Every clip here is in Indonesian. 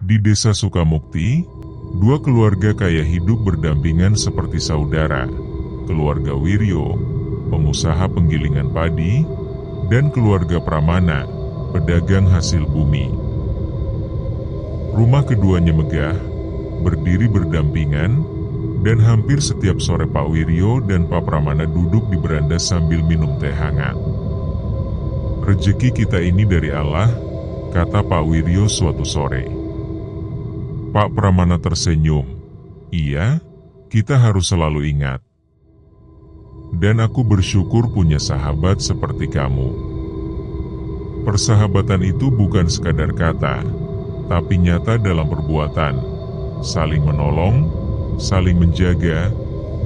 Di desa Sukamukti, dua keluarga kaya hidup berdampingan seperti saudara. Keluarga Wiryo, pengusaha penggilingan padi, dan keluarga Pramana, pedagang hasil bumi. Rumah keduanya megah, berdiri berdampingan, dan hampir setiap sore Pak Wiryo dan Pak Pramana duduk di beranda sambil minum teh hangat. "Rezeki kita ini dari Allah," kata Pak Wiryo suatu sore. Pak Pramana tersenyum. "Iya, kita harus selalu ingat. Dan aku bersyukur punya sahabat seperti kamu." Persahabatan itu bukan sekadar kata, tapi nyata dalam perbuatan, saling menolong, saling menjaga,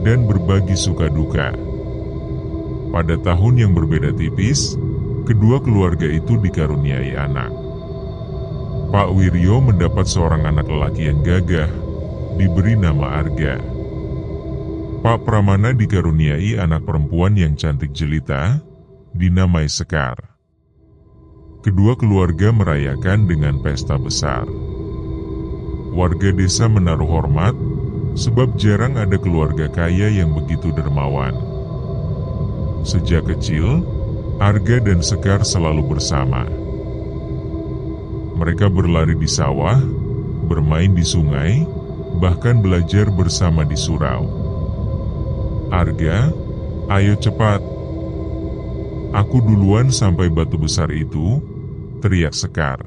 dan berbagi suka duka. Pada tahun yang berbeda tipis, kedua keluarga itu dikaruniai anak. Pak Wiryo mendapat seorang anak lelaki yang gagah, diberi nama Arga. Pak Pramana dikaruniai anak perempuan yang cantik jelita, dinamai Sekar. Kedua keluarga merayakan dengan pesta besar. Warga desa menaruh hormat, sebab jarang ada keluarga kaya yang begitu dermawan. Sejak kecil, Arga dan Sekar selalu bersama. Mereka berlari di sawah, bermain di sungai, bahkan belajar bersama di surau. "Arga, ayo cepat. Aku duluan sampai batu besar itu," teriak Sekar.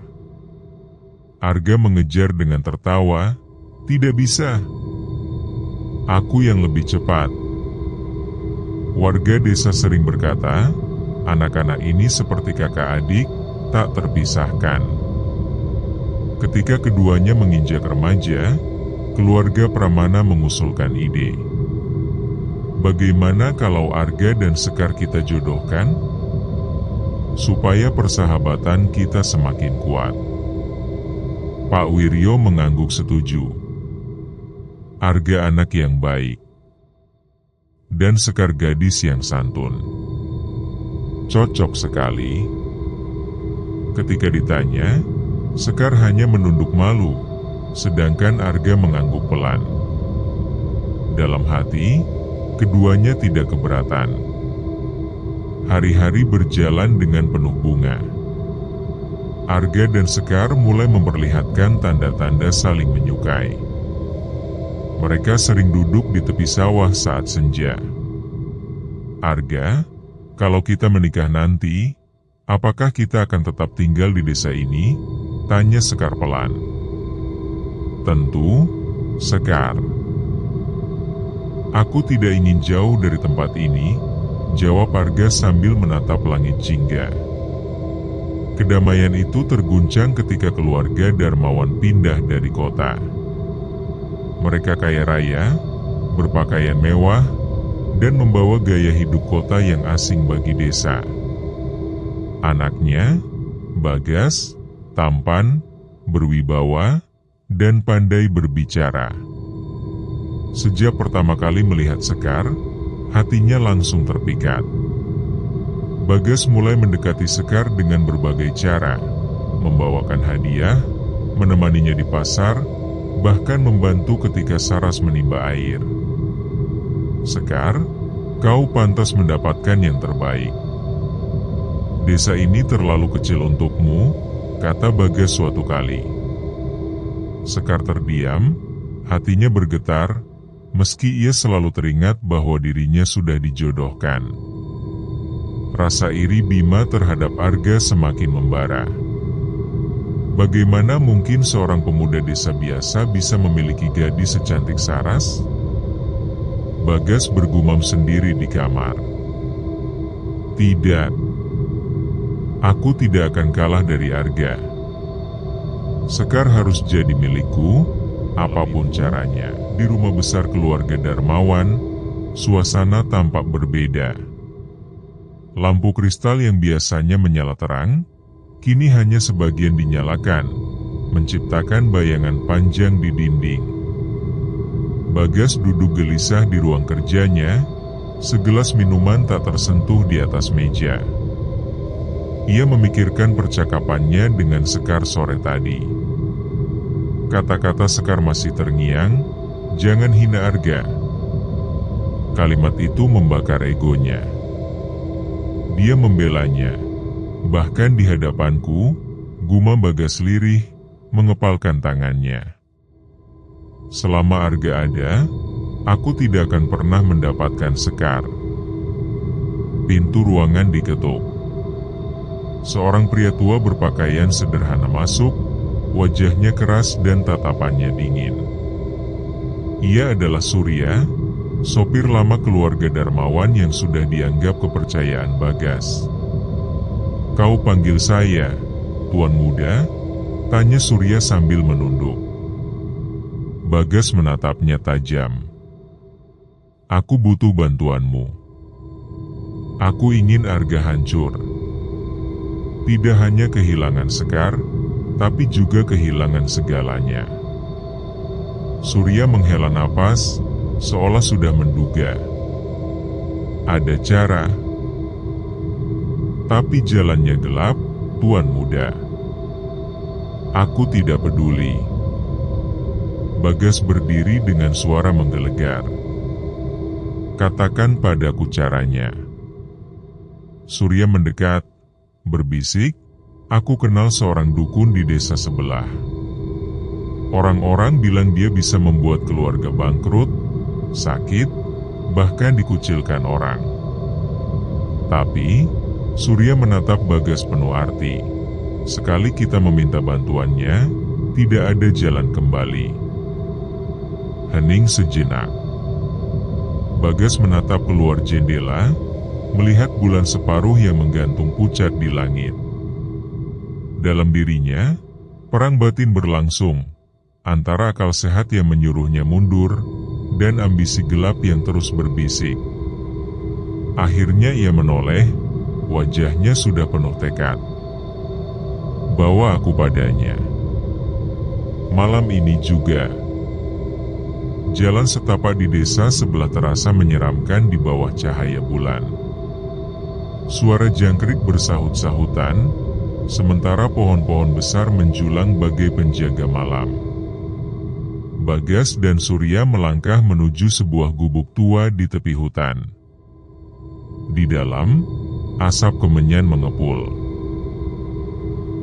Arga mengejar dengan tertawa, "Tidak bisa. Aku yang lebih cepat." Warga desa sering berkata, anak-anak ini seperti kakak adik, tak terpisahkan. Ketika keduanya menginjak remaja, keluarga Pramana mengusulkan ide. "Bagaimana kalau Arga dan Sekar kita jodohkan? Supaya persahabatan kita semakin kuat." Pak Wiryo mengangguk setuju. Arga anak yang baik, dan Sekar gadis yang santun. Cocok sekali. Ketika ditanya, Sekar hanya menunduk malu, sedangkan Arga mengangguk pelan. Dalam hati, keduanya tidak keberatan. Hari-hari berjalan dengan penuh bunga. Arga dan Sekar mulai memperlihatkan tanda-tanda saling menyukai. Mereka sering duduk di tepi sawah saat senja. "Arga, kalau kita menikah nanti, apakah kita akan tetap tinggal di desa ini?" tanya Sekar pelan. "Tentu, Sekar. Aku tidak ingin jauh dari tempat ini," jawab Arga sambil menatap langit jingga. Kedamaian itu terguncang ketika keluarga Darmawan pindah dari kota. Mereka kaya raya, berpakaian mewah, dan membawa gaya hidup kota yang asing bagi desa. Anaknya, Bagas, tampan, berwibawa, dan pandai berbicara. Sejak pertama kali melihat Sekar, hatinya langsung terpikat. Bagas mulai mendekati Sekar dengan berbagai cara, membawakan hadiah, menemaninya di pasar, bahkan membantu ketika Saras menimba air. "Sekar, kau pantas mendapatkan yang terbaik. Desa ini terlalu kecil untukmu," kata Bagas suatu kali. Sekar terdiam, hatinya bergetar, meski ia selalu teringat bahwa dirinya sudah dijodohkan. Rasa iri Bima terhadap Arga semakin membara. Bagaimana mungkin seorang pemuda desa biasa bisa memiliki gadis secantik Saras? Bagas bergumam sendiri di kamar. "Tidak. Aku tidak akan kalah dari Arga. Sekar harus jadi milikku, apapun caranya." Di rumah besar keluarga Darmawan, suasana tampak berbeda. Lampu kristal yang biasanya menyala terang, kini hanya sebagian dinyalakan, menciptakan bayangan panjang di dinding. Bagas duduk gelisah di ruang kerjanya, segelas minuman tak tersentuh di atas meja. Ia memikirkan percakapannya dengan Sekar sore tadi. Kata-kata Sekar masih terngiang, "Jangan hina Arga." Kalimat itu membakar egonya. Dia membelanya. Bahkan di hadapanku, gumam Bagas lirih, mengepalkan tangannya. "Selama Arga ada, aku tidak akan pernah mendapatkan Sekar." Pintu ruangan diketuk. Seorang pria tua berpakaian sederhana masuk, wajahnya keras dan tatapannya dingin. Ia adalah Surya, sopir lama keluarga Darmawan yang sudah dianggap kepercayaan Bagas. "Kau panggil saya, Tuan Muda?" tanya Surya sambil menunduk. Bagas menatapnya tajam. "Aku butuh bantuanmu. Aku ingin Arga hancur. Tidak hanya kehilangan Sekar, tapi juga kehilangan segalanya." Surya menghela napas, seolah sudah menduga. "Ada cara. Tapi jalannya gelap, Tuan Muda." "Aku tidak peduli." Bagas berdiri dengan suara menggelegar. "Katakan padaku caranya." Surya mendekat, berbisik, "Aku kenal seorang dukun di desa sebelah. Orang-orang bilang dia bisa membuat keluarga bangkrut, sakit, bahkan dikucilkan orang." Tapi Surya menatap Bagas penuh arti. "Sekali kita meminta bantuannya, tidak ada jalan kembali." Hening sejenak. Bagas menatap keluar jendela, melihat bulan separuh yang menggantung pucat di langit. Dalam dirinya, perang batin berlangsung, antara akal sehat yang menyuruhnya mundur, dan ambisi gelap yang terus berbisik. Akhirnya ia menoleh, wajahnya sudah penuh tekad. "Bawa aku padanya. Malam ini juga." Jalan setapak di desa sebelah terasa menyeramkan di bawah cahaya bulan. Suara jangkrik bersahut-sahutan, sementara pohon-pohon besar menjulang bagai penjaga malam. Bagas dan Surya melangkah menuju sebuah gubuk tua di tepi hutan. Di dalam, asap kemenyan mengepul.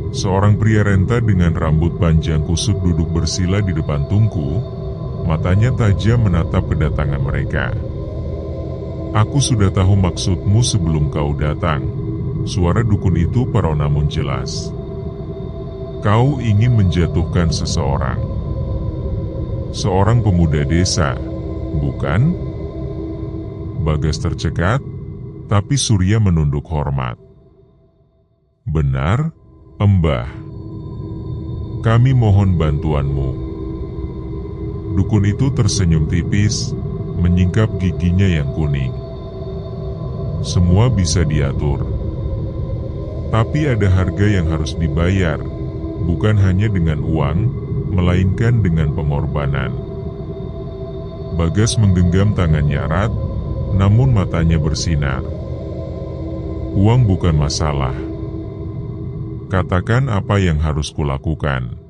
Seorang pria renta dengan rambut panjang kusut duduk bersila di depan tungku, matanya tajam menatap kedatangan mereka. "Aku sudah tahu maksudmu sebelum kau datang." Suara dukun itu parau namun jelas. "Kau ingin menjatuhkan seseorang. Seorang pemuda desa, bukan?" Bagas tercekat, tapi Surya menunduk hormat. "Benar, Embah. Kami mohon bantuanmu." Dukun itu tersenyum tipis, menyingkap giginya yang kuning. "Semua bisa diatur. Tapi ada harga yang harus dibayar, bukan hanya dengan uang, melainkan dengan pengorbanan." Bagas menggenggam tangannya erat, namun matanya bersinar. "Uang bukan masalah. Katakan apa yang harus kulakukan."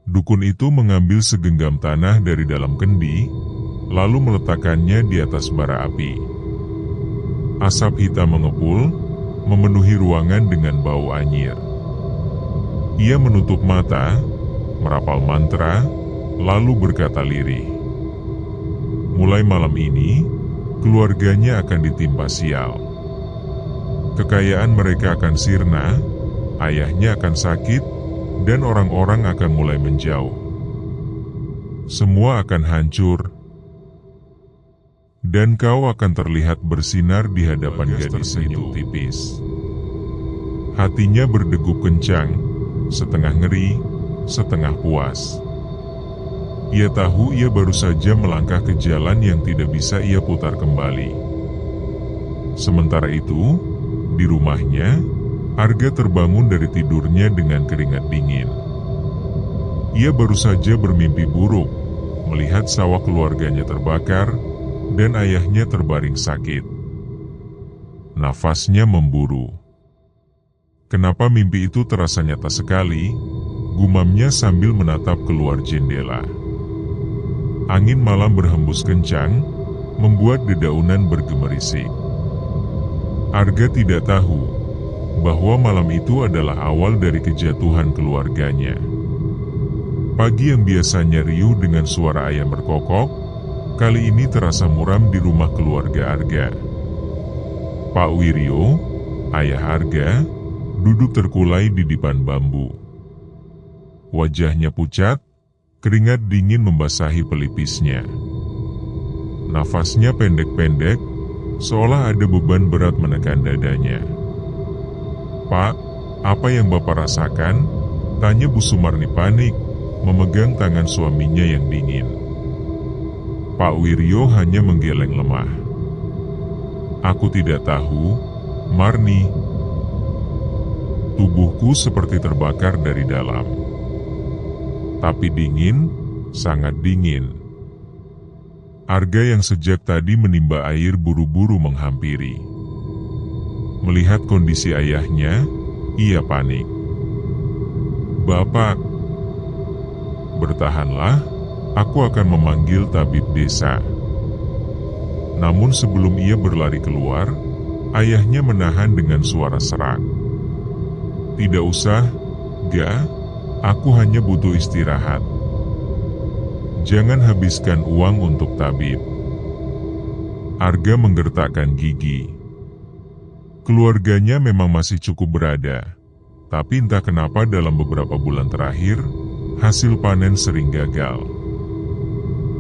Dukun itu mengambil segenggam tanah dari dalam kendi, lalu meletakkannya di atas bara api. Asap hitam mengepul, memenuhi ruangan dengan bau anyir. Ia menutup mata, merapal mantra, lalu berkata lirih, "Mulai malam ini, keluarganya akan ditimpa sial. Kekayaan mereka akan sirna, ayahnya akan sakit, dan orang-orang akan mulai menjauh. Semua akan hancur, dan kau akan terlihat bersinar di hadapan gadis itu." Tipis. Hatinya berdegup kencang, setengah ngeri, setengah puas. Ia tahu ia baru saja melangkah ke jalan yang tidak bisa ia putar kembali. Sementara itu, di rumahnya, Arga terbangun dari tidurnya dengan keringat dingin. Ia baru saja bermimpi buruk, melihat sawah keluarganya terbakar, dan ayahnya terbaring sakit. Nafasnya memburu. Kenapa mimpi itu terasa nyata sekali? gumamnya sambil menatap keluar jendela. Angin malam berhembus kencang, membuat dedaunan bergemerisik. Arga tidak tahu bahwa malam itu adalah awal dari kejatuhan keluarganya. Pagi yang biasanya riuh dengan suara ayam berkokok, kali ini terasa muram di rumah keluarga Arga. Pak Wiryo, ayah Arga, duduk terkulai di dipan bambu. Wajahnya pucat, keringat dingin membasahi pelipisnya. Nafasnya pendek-pendek, seolah ada beban berat menekan dadanya. "Pak, apa yang Bapak rasakan?" tanya Bu Sumarni panik, memegang tangan suaminya yang dingin. Pak Wiryo hanya menggeleng lemah. "Aku tidak tahu, Marni. Tubuhku seperti terbakar dari dalam. Tapi dingin, sangat dingin." Arga yang sejak tadi menimba air buru-buru menghampiri. Melihat kondisi ayahnya, ia panik. "Bapak, bertahanlah, aku akan memanggil tabib desa." Namun sebelum ia berlari keluar, ayahnya menahan dengan suara serak. "Tidak usah, Ga. Aku hanya butuh istirahat. Jangan habiskan uang untuk tabib." Arga menggertakkan gigi. Keluarganya memang masih cukup berada, tapi entah kenapa dalam beberapa bulan terakhir, hasil panen sering gagal.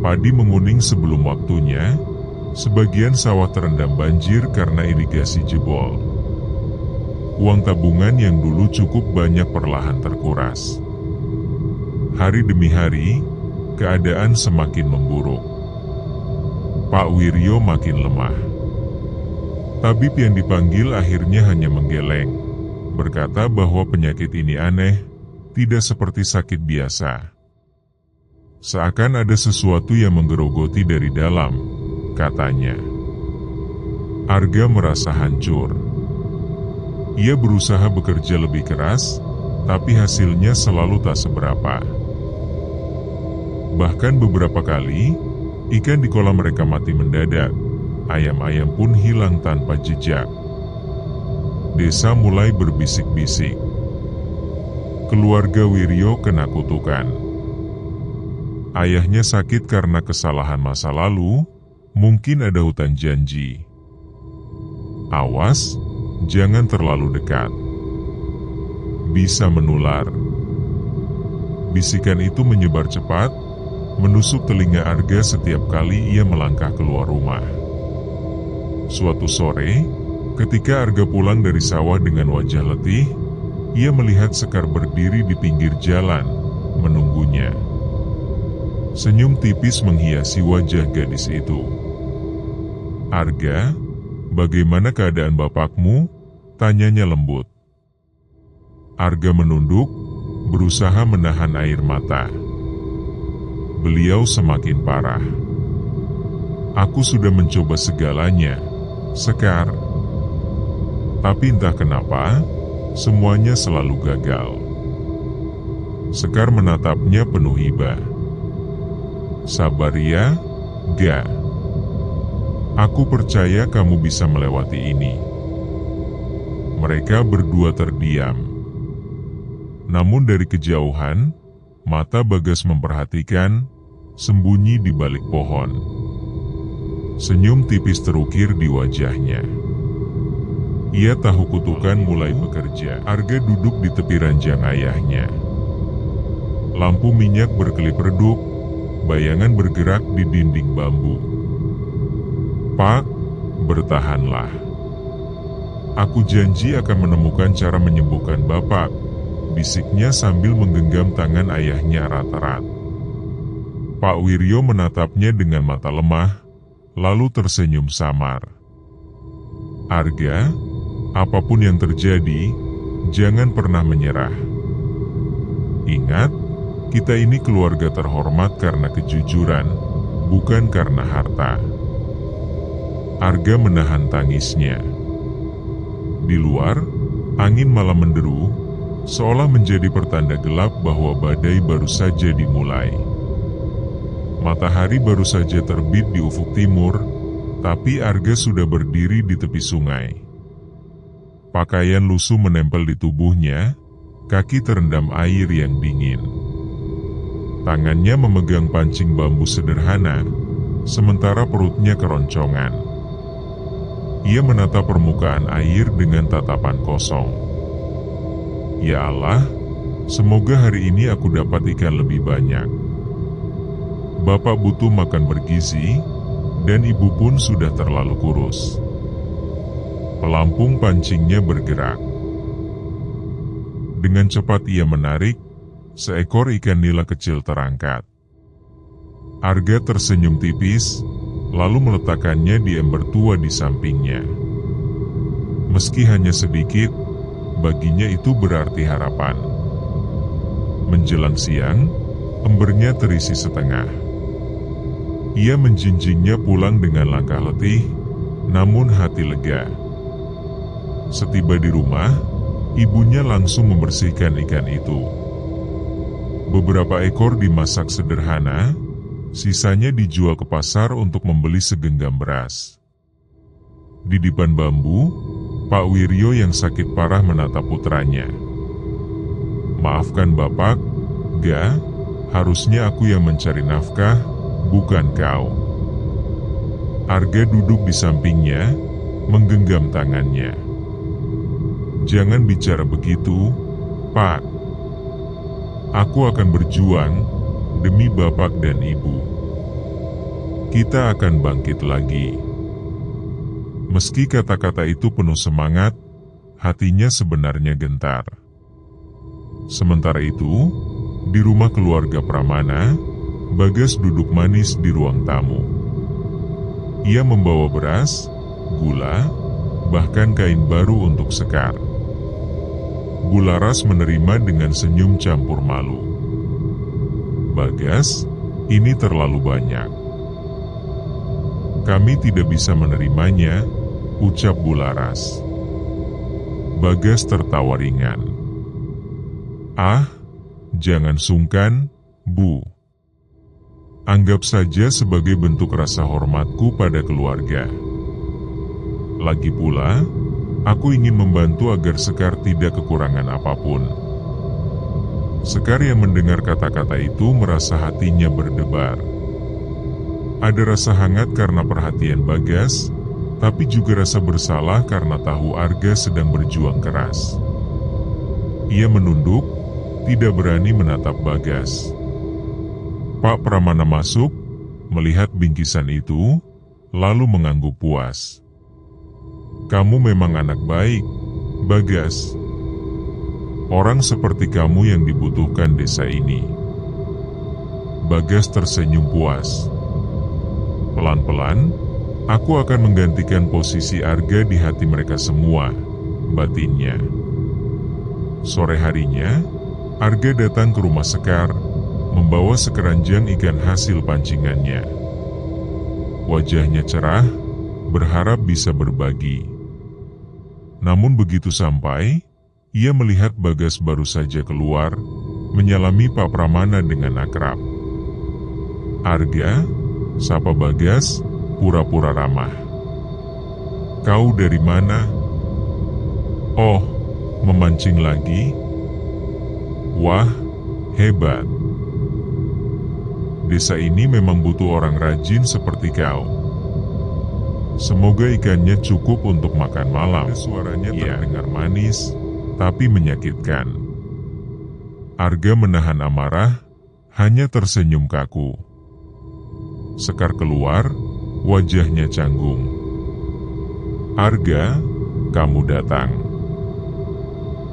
Padi menguning sebelum waktunya, sebagian sawah terendam banjir karena irigasi jebol. Uang tabungan yang dulu cukup banyak perlahan terkuras. Hari demi hari, keadaan semakin memburuk. Pak Wiryo makin lemah. Tabib yang dipanggil akhirnya hanya menggeleng, berkata bahwa penyakit ini aneh, tidak seperti sakit biasa. Seakan ada sesuatu yang menggerogoti dari dalam, katanya. Arga merasa hancur. Ia berusaha bekerja lebih keras, tapi hasilnya selalu tak seberapa. Bahkan beberapa kali, ikan di kolam mereka mati mendadak, ayam-ayam pun hilang tanpa jejak. Desa mulai berbisik-bisik. Keluarga Wiryo kena kutukan. Ayahnya sakit karena kesalahan masa lalu, mungkin ada hutang janji. Awas, jangan terlalu dekat. Bisa menular. Bisikan itu menyebar cepat, menusuk telinga Arga setiap kali ia melangkah keluar rumah. Suatu sore, ketika Arga pulang dari sawah dengan wajah letih, ia melihat Sekar berdiri di pinggir jalan, menunggunya. Senyum tipis menghiasi wajah gadis itu. "Arga, bagaimana keadaan bapakmu?" tanyanya lembut. Arga menunduk, berusaha menahan air mata. Beliau semakin parah. "Aku sudah mencoba segalanya, Sekar. Tapi entah kenapa, semuanya selalu gagal." Sekar menatapnya penuh iba. "Sabar ya, Ga. Aku percaya kamu bisa melewati ini." Mereka berdua terdiam. Namun dari kejauhan, mata Bagas memperhatikan, sembunyi di balik pohon. Senyum tipis terukir di wajahnya. Ia tahu kutukan mulai bekerja. Arga duduk di tepi ranjang ayahnya. Lampu minyak berkelip redup, bayangan bergerak di dinding bambu. "Pak, bertahanlah. Aku janji akan menemukan cara menyembuhkan Bapak," bisiknya sambil menggenggam tangan ayahnya erat-erat. Pak Wiryo menatapnya dengan mata lemah, lalu tersenyum samar. "Arga, apapun yang terjadi, jangan pernah menyerah. Ingat, kita ini keluarga terhormat karena kejujuran, bukan karena harta." Arga menahan tangisnya. Di luar, angin malam menderu, seolah menjadi pertanda gelap bahwa badai baru saja dimulai. Matahari baru saja terbit di ufuk timur, tapi Arga sudah berdiri di tepi sungai. Pakaian lusuh menempel di tubuhnya, kaki terendam air yang dingin. Tangannya memegang pancing bambu sederhana, sementara perutnya keroncongan. Ia menatap permukaan air dengan tatapan kosong. Ya Allah, semoga hari ini aku dapat ikan lebih banyak. Bapak butuh makan bergizi, dan ibu pun sudah terlalu kurus. Pelampung pancingnya bergerak. Dengan cepat ia menarik, seekor ikan nila kecil terangkat. Arga tersenyum tipis, lalu meletakkannya di ember tua di sampingnya. Meski hanya sedikit, baginya itu berarti harapan. Menjelang siang, embernya terisi setengah. Ia menjinjingnya pulang dengan langkah letih, namun hati lega. Setiba di rumah, ibunya langsung membersihkan ikan itu. Beberapa ekor dimasak sederhana, sisanya dijual ke pasar untuk membeli segenggam beras. Di dipan bambu, Pak Wiryo yang sakit parah menatap putranya. "Maafkan Bapak, Ga, harusnya aku yang mencari nafkah, bukan kau." Arga duduk di sampingnya, menggenggam tangannya. "Jangan bicara begitu, Pak. Aku akan berjuang demi Bapak dan Ibu. Kita akan bangkit lagi." Meski kata-kata itu penuh semangat, hatinya sebenarnya gentar. Sementara itu, di rumah keluarga Pramana, Bagas duduk manis di ruang tamu. Ia membawa beras, gula, bahkan kain baru untuk Sekar. Bularas menerima dengan senyum campur malu. "Bagas, ini terlalu banyak. Kami tidak bisa menerimanya," ucap Bularas. Bagas tertawa ringan. "Ah, jangan sungkan, Bu. Anggap saja sebagai bentuk rasa hormatku pada keluarga. Lagi pula, aku ingin membantu agar Sekar tidak kekurangan apapun." Sekar yang mendengar kata-kata itu merasa hatinya berdebar. Ada rasa hangat karena perhatian Bagas, tapi juga rasa bersalah karena tahu Arga sedang berjuang keras. Ia menunduk, tidak berani menatap Bagas. Pak Pramana masuk, melihat bingkisan itu, lalu mengangguk puas. "Kamu memang anak baik, Bagas. Orang seperti kamu yang dibutuhkan desa ini." Bagas tersenyum puas. "Pelan-pelan, aku akan menggantikan posisi Arga di hati mereka semua," batinnya. Sore harinya, Arga datang ke rumah Sekar, membawa sekeranjang ikan hasil pancingannya. Wajahnya cerah, berharap bisa berbagi. Namun begitu sampai, ia melihat Bagas baru saja keluar, menyalami Pak Pramana dengan akrab. "Arga," sapa Bagas, pura-pura ramah. "Kau dari mana?" "Oh, memancing lagi? Wah, hebat. Desa ini memang butuh orang rajin seperti kau. Semoga ikannya cukup untuk makan malam." Suaranya terdengar manis, tapi menyakitkan. Arga menahan amarah, hanya tersenyum kaku. Sekar keluar, wajahnya canggung. "Arga, kamu datang."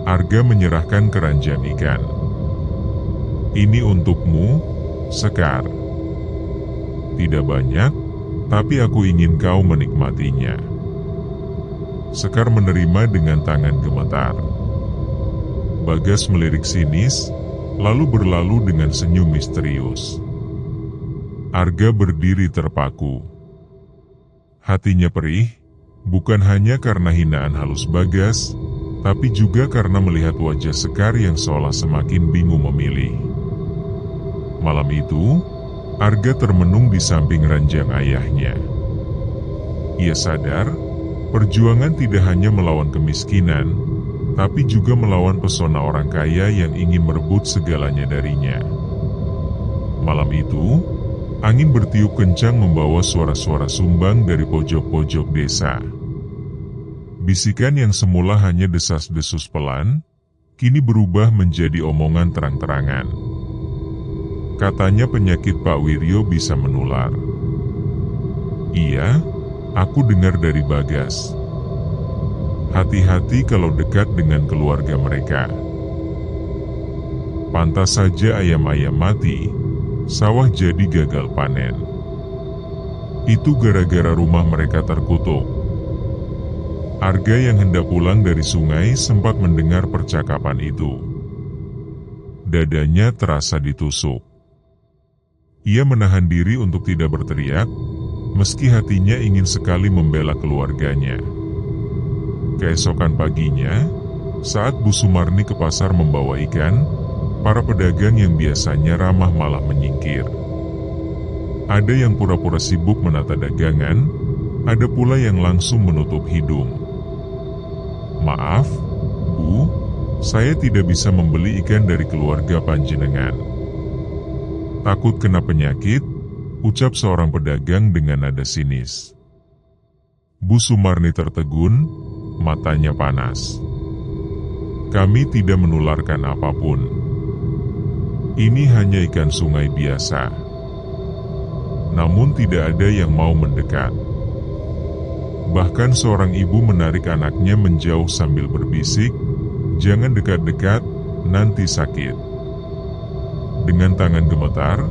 Arga menyerahkan keranjang ikan. "Ini untukmu, Sekar. Tidak banyak, tapi aku ingin kau menikmatinya." Sekar menerima dengan tangan gemetar. Bagas melirik sinis, lalu berlalu dengan senyum misterius. Arga berdiri terpaku. Hatinya perih, bukan hanya karena hinaan halus Bagas, tapi juga karena melihat wajah Sekar yang seolah semakin bingung memilih. Malam itu, Arga termenung di samping ranjang ayahnya. Ia sadar, perjuangan tidak hanya melawan kemiskinan, tapi juga melawan pesona orang kaya yang ingin merebut segalanya darinya. Malam itu, angin bertiup kencang membawa suara-suara sumbang dari pojok-pojok desa. Bisikan yang semula hanya desas-desus pelan, kini berubah menjadi omongan terang-terangan. Katanya penyakit Pak Wiryo bisa menular. Iya, aku dengar dari Bagas. Hati-hati kalau dekat dengan keluarga mereka. Pantas saja ayam-ayam mati, sawah jadi gagal panen. Itu gara-gara rumah mereka terkutuk. Arga yang hendak pulang dari sungai sempat mendengar percakapan itu. Dadanya terasa ditusuk. Ia menahan diri untuk tidak berteriak, meski hatinya ingin sekali membela keluarganya. Keesokan paginya, saat Bu Sumarni ke pasar membawa ikan, para pedagang yang biasanya ramah malah menyingkir. Ada yang pura-pura sibuk menata dagangan, ada pula yang langsung menutup hidung. Maaf, Bu, saya tidak bisa membeli ikan dari keluarga panjenengan. Takut kena penyakit, ucap seorang pedagang dengan nada sinis. Bu Sumarni tertegun, matanya panas. Kami tidak menularkan apapun. Ini hanya ikan sungai biasa. Namun tidak ada yang mau mendekat. Bahkan seorang ibu menarik anaknya menjauh sambil berbisik, "Jangan dekat-dekat, nanti sakit." Dengan tangan gemetar,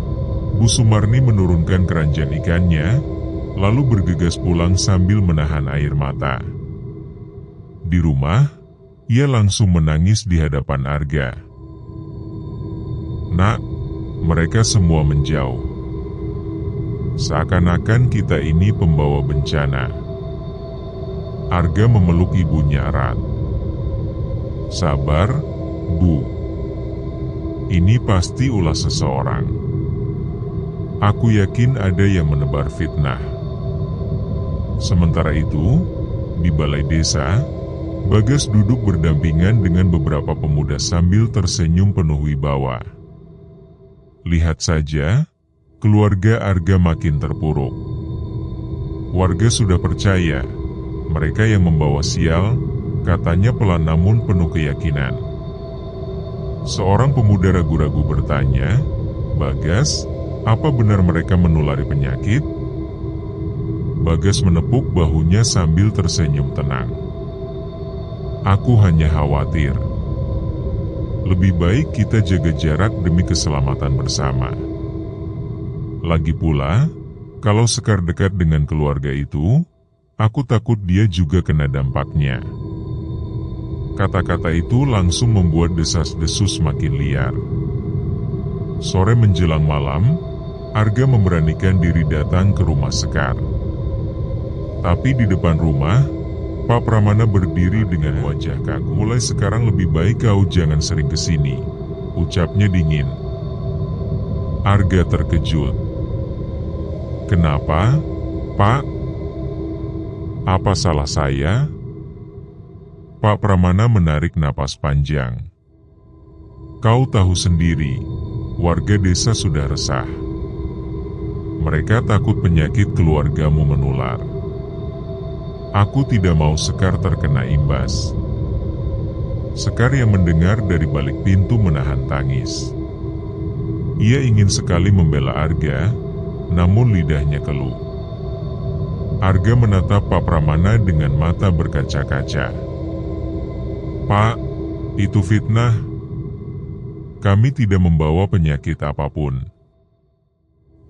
Bu Sumarni menurunkan keranjang ikannya, lalu bergegas pulang sambil menahan air mata. Di rumah, ia langsung menangis di hadapan Arga. "Nak, mereka semua menjauh. Seakan-akan kita ini pembawa bencana." Arga memeluk ibunya erat. "Sabar, Bu. Ini pasti ulah seseorang. Aku yakin ada yang menebar fitnah." Sementara itu, di balai desa, Bagas duduk berdampingan dengan beberapa pemuda sambil tersenyum penuh wibawa. Lihat saja, keluarga Arga makin terpuruk. Warga sudah percaya, mereka yang membawa sial, katanya pelan namun penuh keyakinan. Seorang pemuda ragu-ragu bertanya, "Bagas, apa benar mereka menulari penyakit?" Bagas menepuk bahunya sambil tersenyum tenang. "Aku hanya khawatir. Lebih baik kita jaga jarak demi keselamatan bersama. Lagi pula, kalau Sekar dekat dengan keluarga itu, aku takut dia juga kena dampaknya." Kata-kata itu langsung membuat desas-desus makin liar. Sore menjelang malam, Arga memberanikan diri datang ke rumah Sekar. Tapi di depan rumah, Pak Pramana berdiri dengan wajah kaku. "Mulai sekarang lebih baik kau jangan sering kesini," ucapnya dingin. Arga terkejut. "Kenapa, Pak? Apa salah saya?" Pak Pramana menarik napas panjang. "Kau tahu sendiri, warga desa sudah resah. Mereka takut penyakit keluargamu menular. Aku tidak mau Sekar terkena imbas." Sekar yang mendengar dari balik pintu menahan tangis. Ia ingin sekali membela Arga, namun lidahnya keluh. Arga menatap Pak Pramana dengan mata berkaca-kaca. "Pak, itu fitnah. Kami tidak membawa penyakit apapun.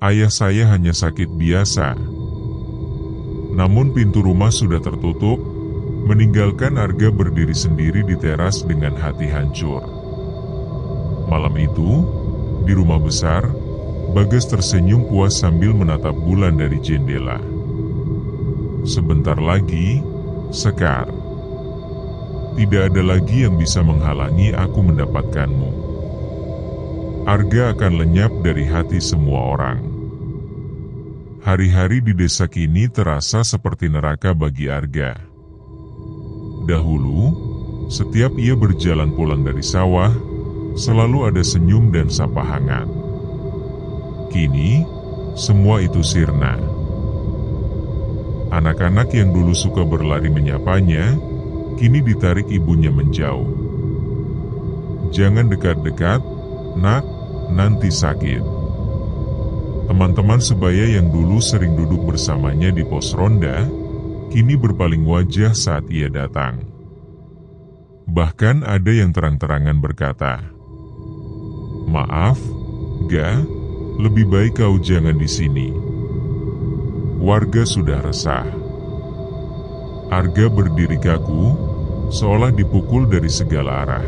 Ayah saya hanya sakit biasa." Namun pintu rumah sudah tertutup, meninggalkan Arga berdiri sendiri di teras dengan hati hancur. Malam itu, di rumah besar, Bagas tersenyum puas sambil menatap bulan dari jendela. Sebentar lagi, Sekar. Tidak ada lagi yang bisa menghalangi aku mendapatkanmu. Arga akan lenyap dari hati semua orang. Hari-hari di desa kini terasa seperti neraka bagi Arga. Dahulu, setiap ia berjalan pulang dari sawah, selalu ada senyum dan sapa hangat. Kini, semua itu sirna. Anak-anak yang dulu suka berlari menyapanya, kini ditarik ibunya menjauh. Jangan dekat-dekat, nak, nanti sakit. Teman-teman sebaya yang dulu sering duduk bersamanya di pos ronda, kini berpaling wajah saat ia datang. Bahkan ada yang terang-terangan berkata, "Maaf, Ga, lebih baik kau jangan di sini." Warga sudah resah. Arga berdiri kaku, seolah dipukul dari segala arah.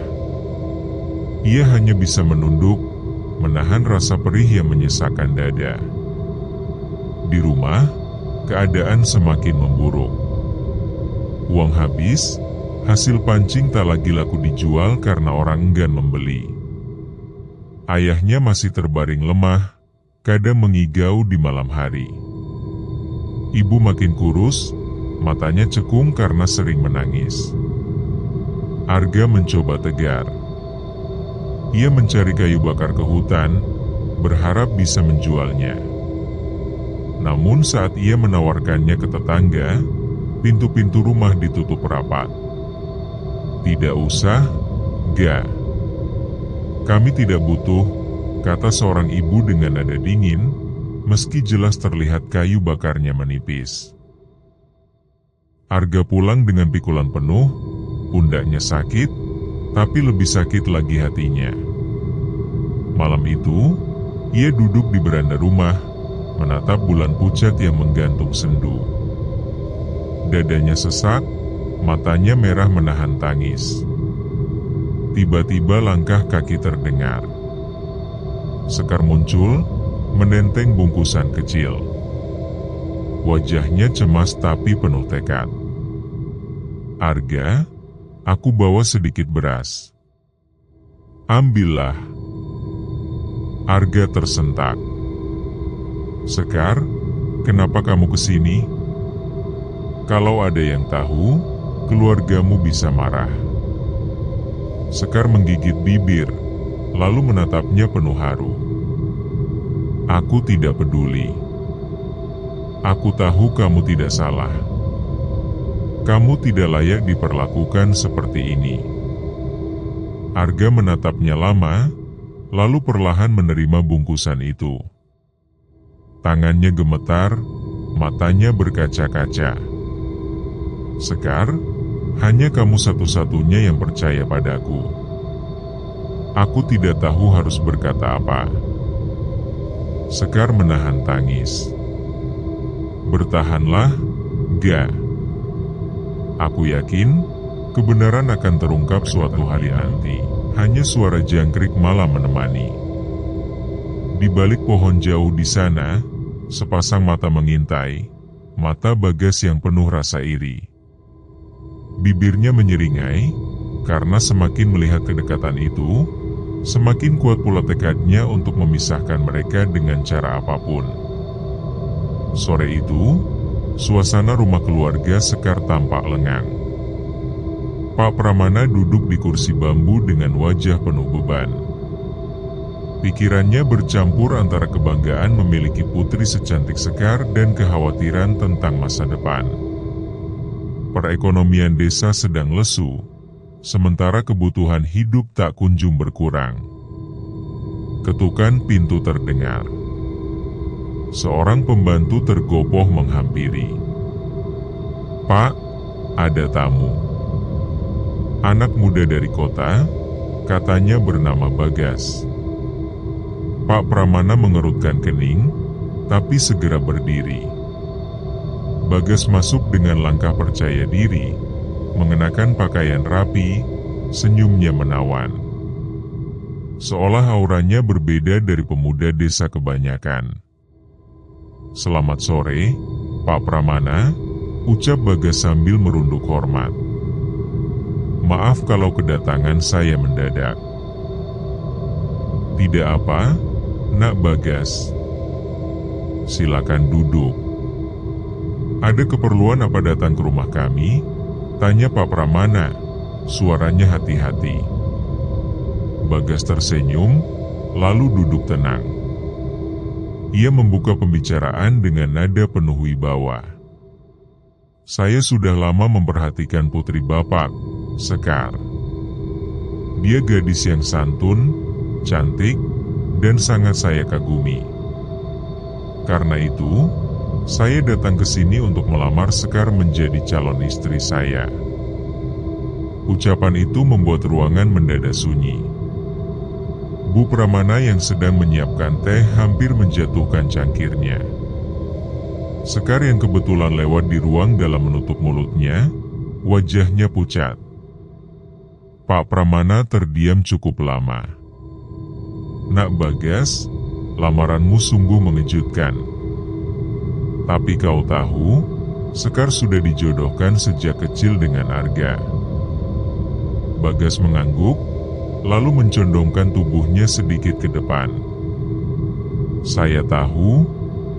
Ia hanya bisa menunduk, menahan rasa perih yang menyesakkan dada. Di rumah, keadaan semakin memburuk. Uang habis, hasil pancing tak lagi laku dijual karena orang enggan membeli. Ayahnya masih terbaring lemah, kadang mengigau di malam hari. Ibu makin kurus, matanya cekung karena sering menangis. Arga mencoba tegar. Ia mencari kayu bakar ke hutan, berharap bisa menjualnya. Namun saat ia menawarkannya ke tetangga, pintu-pintu rumah ditutup rapat. "Tidak usah, Ga. Kami tidak butuh," kata seorang ibu dengan nada dingin, meski jelas terlihat kayu bakarnya menipis. Arga pulang dengan pikulan penuh, pundaknya sakit, tapi lebih sakit lagi hatinya. Malam itu, ia duduk di beranda rumah, menatap bulan pucat yang menggantung sendu. Dadanya sesak, matanya merah menahan tangis. Tiba-tiba langkah kaki terdengar. Sekar muncul, menenteng bungkusan kecil. Wajahnya cemas tapi penuh tekad. "Arga, aku bawa sedikit beras." "Ambillah." Arga tersentak. "Sekar, kenapa kamu kesini? Kalau ada yang tahu, keluargamu bisa marah." Sekar menggigit bibir, lalu menatapnya penuh haru. "Aku tidak peduli. Aku tahu kamu tidak salah. Kamu tidak layak diperlakukan seperti ini." Arga menatapnya lama, lalu perlahan menerima bungkusan itu. Tangannya gemetar, matanya berkaca-kaca. "Sekar, hanya kamu satu-satunya yang percaya padaku. Aku tidak tahu harus berkata apa." Sekar menahan tangis. "Bertahanlah, Ga. Aku yakin kebenaran akan terungkap suatu hari nanti." Hanya suara jangkrik malam menemani. Di balik pohon jauh di sana, sepasang mata mengintai, mata Bagas yang penuh rasa iri. Bibirnya menyeringai, karena semakin melihat kedekatan itu, semakin kuat pula tekadnya untuk memisahkan mereka dengan cara apapun. Sore itu, suasana rumah keluarga Sekar tampak lengang. Pak Pramana duduk di kursi bambu dengan wajah penuh beban. Pikirannya bercampur antara kebanggaan memiliki putri secantik Sekar dan kekhawatiran tentang masa depan. Perekonomian desa sedang lesu, sementara kebutuhan hidup tak kunjung berkurang. Ketukan pintu terdengar. Seorang pembantu tergopoh menghampiri. "Pak, ada tamu." Anak muda dari kota, katanya bernama Bagas. Pak Pramana mengerutkan kening, tapi segera berdiri. Bagas masuk dengan langkah percaya diri, mengenakan pakaian rapi, senyumnya menawan. Seolah auranya berbeda dari pemuda desa kebanyakan. "Selamat sore, Pak Pramana," ucap Bagas sambil merunduk hormat. Maaf kalau kedatangan saya mendadak. Tidak apa, Nak Bagas. Silakan duduk. Ada keperluan apa datang ke rumah kami? Tanya Pak Pramana. Suaranya hati-hati. Bagas tersenyum, lalu duduk tenang. Ia membuka pembicaraan dengan nada penuh wibawa. Saya sudah lama memperhatikan putri Bapak, Sekar. Dia gadis yang santun, cantik, dan sangat saya kagumi. Karena itu, saya datang ke sini untuk melamar Sekar menjadi calon istri saya. Ucapan itu membuat ruangan mendadak sunyi. Bu Pramana yang sedang menyiapkan teh hampir menjatuhkan cangkirnya. Sekar yang kebetulan lewat di ruang dalam menutup mulutnya, wajahnya pucat. Pak Pramana terdiam cukup lama. Nak Bagas, lamaranmu sungguh mengejutkan. Tapi kau tahu, Sekar sudah dijodohkan sejak kecil dengan Arga. Bagas mengangguk, lalu mencondongkan tubuhnya sedikit ke depan. Saya tahu,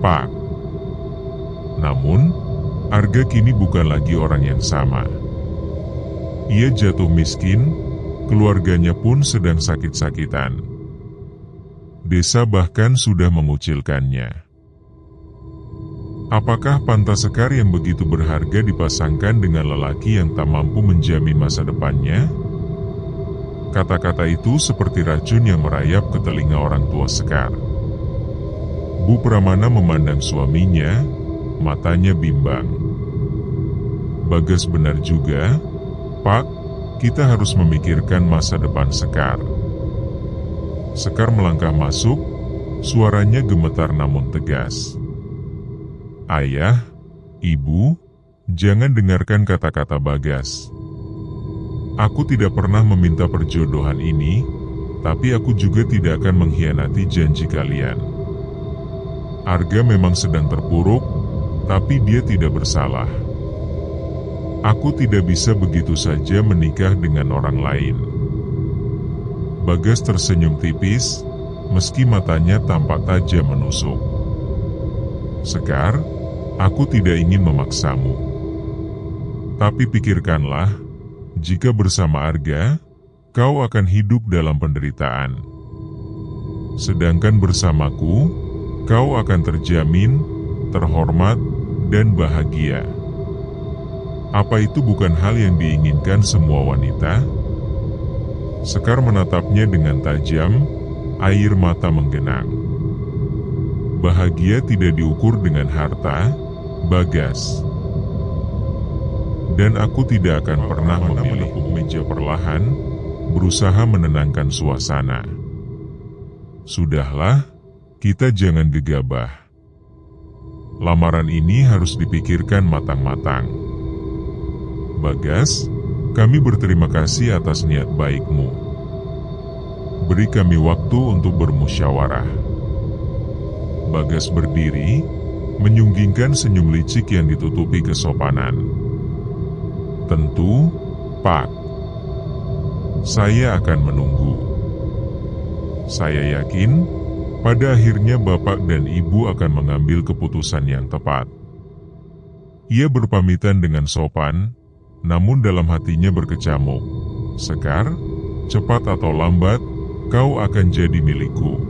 Pak. Namun, Arga kini bukan lagi orang yang sama. Ia jatuh miskin, keluarganya pun sedang sakit-sakitan. Desa bahkan sudah mengucilkannya. Apakah pantas Sekar yang begitu berharga dipasangkan dengan lelaki yang tak mampu menjamin masa depannya? Kata-kata itu seperti racun yang merayap ke telinga orang tua Sekar. Bu Pramana memandang suaminya, matanya bimbang. Bagas benar juga, Pak, kita harus memikirkan masa depan Sekar. Sekar melangkah masuk, suaranya gemetar namun tegas. Ayah, Ibu, jangan dengarkan kata-kata Bagas. Aku tidak pernah meminta perjodohan ini, tapi aku juga tidak akan mengkhianati janji kalian. Arga memang sedang terpuruk, tapi dia tidak bersalah. Aku tidak bisa begitu saja menikah dengan orang lain. Bagas tersenyum tipis, meski matanya tampak tajam menusuk. Sekar, aku tidak ingin memaksamu. Tapi pikirkanlah, jika bersama Arga, kau akan hidup dalam penderitaan. Sedangkan bersamaku, kau akan terjamin, terhormat, dan bahagia. Apa itu bukan hal yang diinginkan semua wanita? Sekar menatapnya dengan tajam, air mata menggenang. Bahagia tidak diukur dengan harta, Bagas. Dan aku tidak akan pernah memilih meja perlahan, berusaha menenangkan suasana. Sudahlah, kita jangan gegabah. Lamaran ini harus dipikirkan matang-matang. Bagas, kami berterima kasih atas niat baikmu. Beri kami waktu untuk bermusyawarah. Bagas berdiri, menyunggingkan senyum licik yang ditutupi kesopanan. Tentu, Pak. Saya akan menunggu. Saya yakin, pada akhirnya Bapak dan Ibu akan mengambil keputusan yang tepat. Ia berpamitan dengan sopan, namun dalam hatinya berkecamuk. Sekar, cepat atau lambat, kau akan jadi milikku.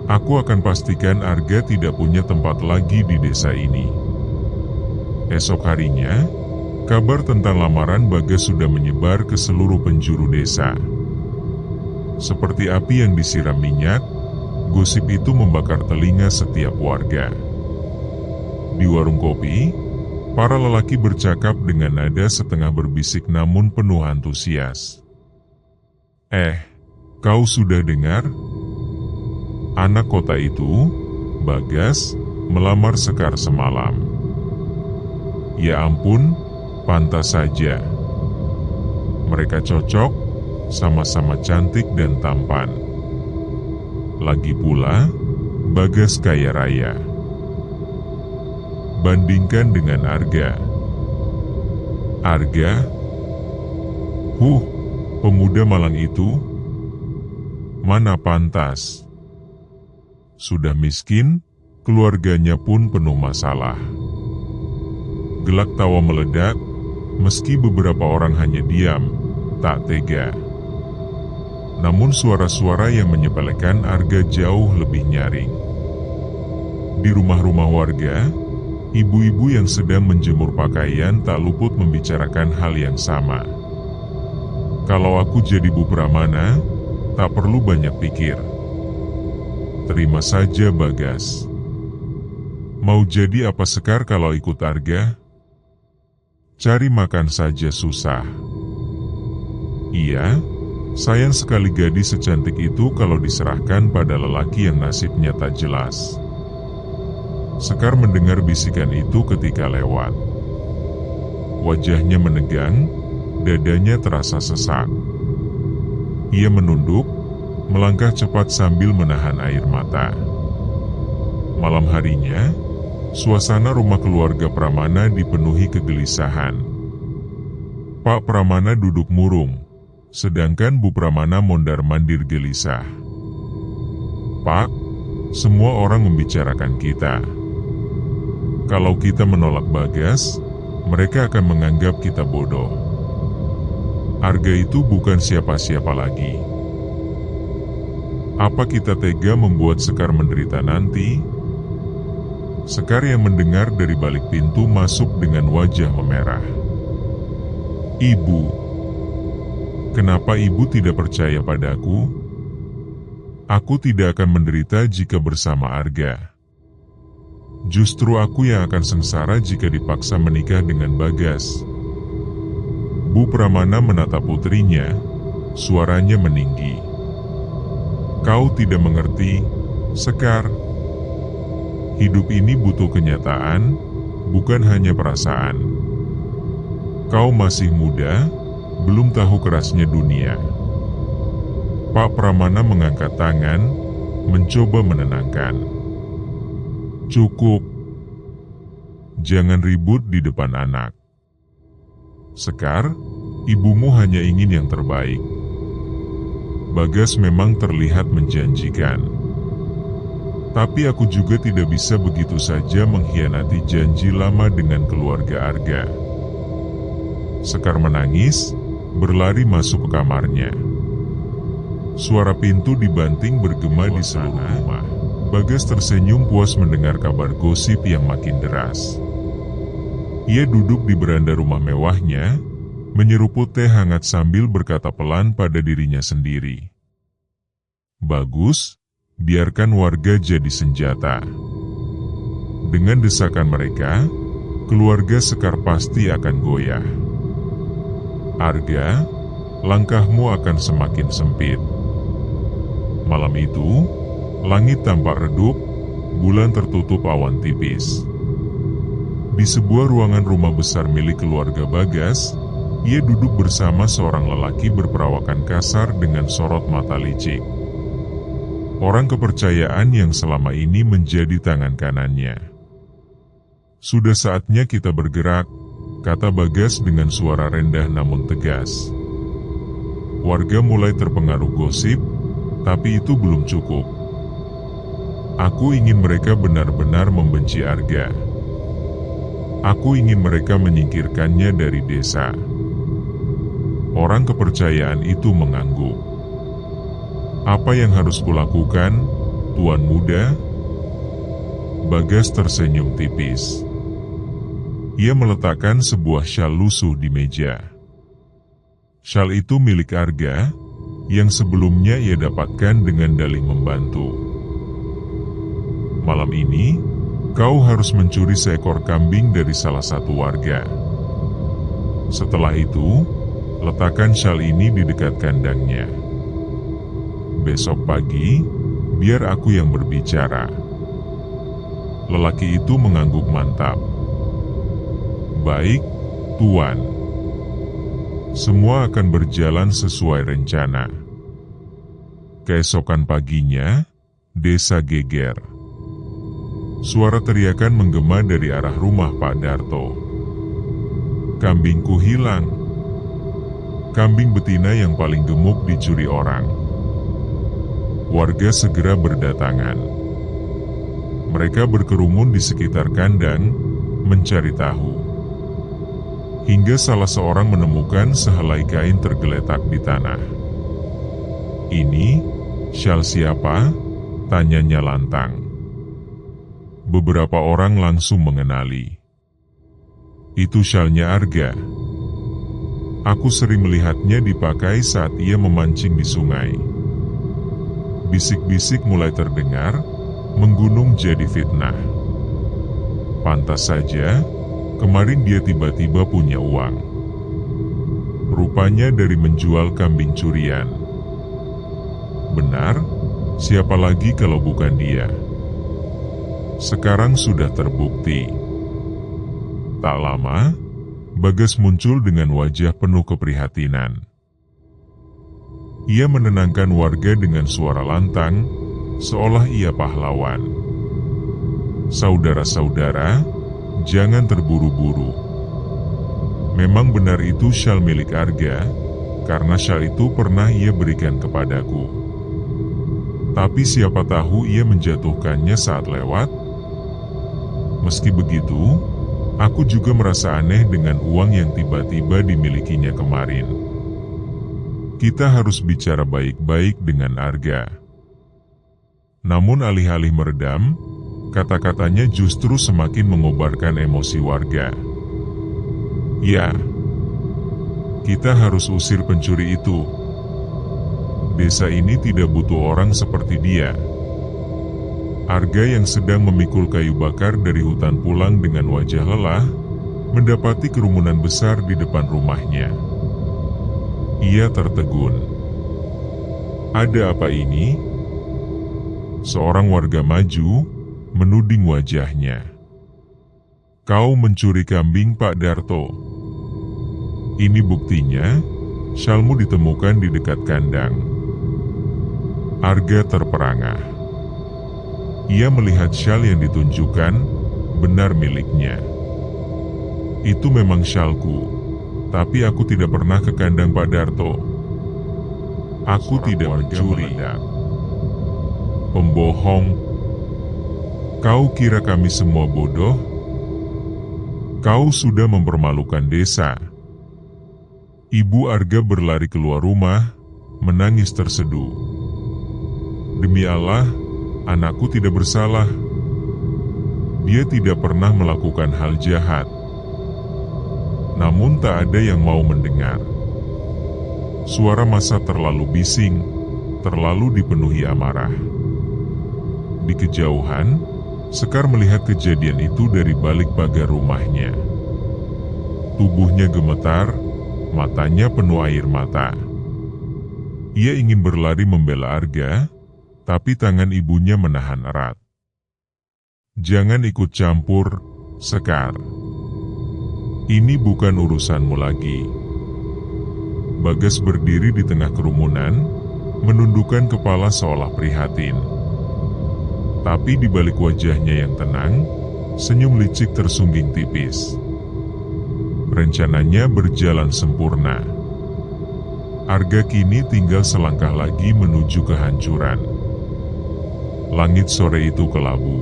Aku akan pastikan Arga tidak punya tempat lagi di desa ini. Esok harinya, kabar tentang lamaran Bagas sudah menyebar ke seluruh penjuru desa. Seperti api yang disiram minyak, gosip itu membakar telinga setiap warga. Di warung kopi, para lelaki bercakap dengan nada setengah berbisik namun penuh antusias. Kau sudah dengar? Anak kota itu, Bagas, melamar Sekar semalam. Ya ampun, pantas saja. Mereka cocok, sama-sama cantik dan tampan. Lagi pula, Bagas kaya raya. Bandingkan dengan Arga. Arga, Huh, pemuda malang itu? Mana pantas. Sudah miskin, keluarganya pun penuh masalah. Gelak tawa meledak, meski beberapa orang hanya diam, tak tega. Namun suara-suara yang menyepelekan Arga jauh lebih nyaring. Di rumah-rumah warga, ibu-ibu yang sedang menjemur pakaian tak luput membicarakan hal yang sama. Kalau aku jadi Bu Pramana, tak perlu banyak pikir. Terima saja Bagas. Mau jadi apa Sekar kalau ikut Arga? Cari makan saja susah. Iya, sayang sekali gadis secantik itu kalau diserahkan pada lelaki yang nasibnya tak jelas. Sekar mendengar bisikan itu ketika lewat. Wajahnya menegang, dadanya terasa sesak. Ia menunduk, melangkah cepat sambil menahan air mata. Malam harinya, suasana rumah keluarga Pramana dipenuhi kegelisahan. Pak Pramana duduk murung, sedangkan Bu Pramana mondar-mandir gelisah. Pak, semua orang membicarakan kita. Kalau kita menolak Bagas, mereka akan menganggap kita bodoh. Arga itu bukan siapa-siapa lagi. Apa kita tega membuat Sekar menderita nanti? Sekar yang mendengar dari balik pintu masuk dengan wajah memerah. Ibu, kenapa ibu tidak percaya padaku? Aku tidak akan menderita jika bersama Arga. Justru aku yang akan sengsara jika dipaksa menikah dengan Bagas. Bu Pramana menatap putrinya, suaranya meninggi. Kau tidak mengerti, Sekar. Hidup ini butuh kenyataan, bukan hanya perasaan. Kau masih muda, belum tahu kerasnya dunia. Pak Pramana mengangkat tangan, mencoba menenangkan. Cukup. Jangan ribut di depan anak. Sekar, ibumu hanya ingin yang terbaik. Bagas memang terlihat menjanjikan. Tapi aku juga tidak bisa begitu saja mengkhianati janji lama dengan keluarga Arga. Sekar menangis, berlari masuk ke kamarnya. Suara pintu dibanting bergema di seluruh rumah. Bagas tersenyum puas mendengar kabar gosip yang makin deras. Ia duduk di beranda rumah mewahnya, menyeruput teh hangat sambil berkata pelan pada dirinya sendiri. Bagus, biarkan warga jadi senjata. Dengan desakan mereka, keluarga Sekar pasti akan goyah. Arga, langkahmu akan semakin sempit. Malam itu, langit tampak redup, bulan tertutup awan tipis. Di sebuah ruangan rumah besar milik keluarga Bagas, ia duduk bersama seorang lelaki berperawakan kasar dengan sorot mata licik. Orang kepercayaan yang selama ini menjadi tangan kanannya. Sudah saatnya kita bergerak, kata Bagas dengan suara rendah namun tegas. Warga mulai terpengaruh gosip, tapi itu belum cukup. Aku ingin mereka benar-benar membenci Arga. Aku ingin mereka menyingkirkannya dari desa. Orang kepercayaan itu mengangguk. Apa yang harus kulakukan, Tuan Muda? Bagas tersenyum tipis. Ia meletakkan sebuah syal lusuh di meja. Syal itu milik Arga, yang sebelumnya ia dapatkan dengan dalih membantu. Malam ini, kau harus mencuri seekor kambing dari salah satu warga. Setelah itu, letakkan syal ini di dekat kandangnya. Besok pagi, biar aku yang berbicara. Lelaki itu mengangguk mantap. Baik, Tuan. Semua akan berjalan sesuai rencana. Keesokan paginya, desa geger. Suara teriakan menggema dari arah rumah Pak Darto. Kambingku hilang. kambing betina yang paling gemuk dicuri orang. Warga segera berdatangan. Mereka berkerumun di sekitar kandang, mencari tahu. Hingga salah seorang menemukan sehelai kain tergeletak di tanah. "Ini, syal siapa?" tanyanya lantang. Beberapa orang langsung mengenali. "Itu syalnya Arga. Aku sering melihatnya dipakai saat ia memancing di sungai." Bisik-bisik mulai terdengar, menggunung jadi fitnah. Pantas saja, kemarin dia tiba-tiba punya uang. Rupanya dari menjual kambing curian. Benar, siapa lagi kalau bukan dia? Sekarang sudah terbukti. Tak lama, Bagas muncul dengan wajah penuh keprihatinan. Ia menenangkan warga dengan suara lantang, seolah ia pahlawan. "Saudara-saudara, jangan terburu-buru. Memang benar itu syal milik Arga, karena syal itu pernah ia berikan kepadaku. Tapi siapa tahu ia menjatuhkannya saat lewat? Meski begitu, aku juga merasa aneh dengan uang yang tiba-tiba dimilikinya kemarin. Kita harus bicara baik-baik dengan Arga." Namun alih-alih meredam, kata-katanya justru semakin mengobarkan emosi warga. "Ya, kita harus usir pencuri itu. Desa ini tidak butuh orang seperti dia." Arga yang sedang memikul kayu bakar dari hutan pulang dengan wajah lelah, mendapati kerumunan besar di depan rumahnya. Ia tertegun. "Ada apa ini?" Seorang warga maju, menuding wajahnya. "Kau mencuri kambing Pak Darto. Ini buktinya, syalmu ditemukan di dekat kandang." Arga terperangah. Ia melihat syal yang ditunjukkan, benar miliknya. "Itu memang syalku, tapi aku tidak pernah ke kandang Pak Darto. Aku tidak mencuri." "Pembohong! Kau kira kami semua bodoh? Kau sudah mempermalukan desa." Ibu Arga berlari keluar rumah, menangis terseduh. "Demi Allah, anakku tidak bersalah. Dia tidak pernah melakukan hal jahat." Namun tak ada yang mau mendengar. Suara massa terlalu bising, terlalu dipenuhi amarah. Di kejauhan, Sekar melihat kejadian itu dari balik pagar rumahnya. Tubuhnya gemetar, matanya penuh air mata. Ia ingin berlari membela Arga, tapi tangan ibunya menahan erat. "Jangan ikut campur, Sekar. Ini bukan urusanmu lagi." Bagas berdiri di tengah kerumunan, menundukkan kepala seolah prihatin. Tapi di balik wajahnya yang tenang, senyum licik tersungging tipis. Rencananya berjalan sempurna. Arga kini tinggal selangkah lagi menuju kehancuran. Langit sore itu kelabu.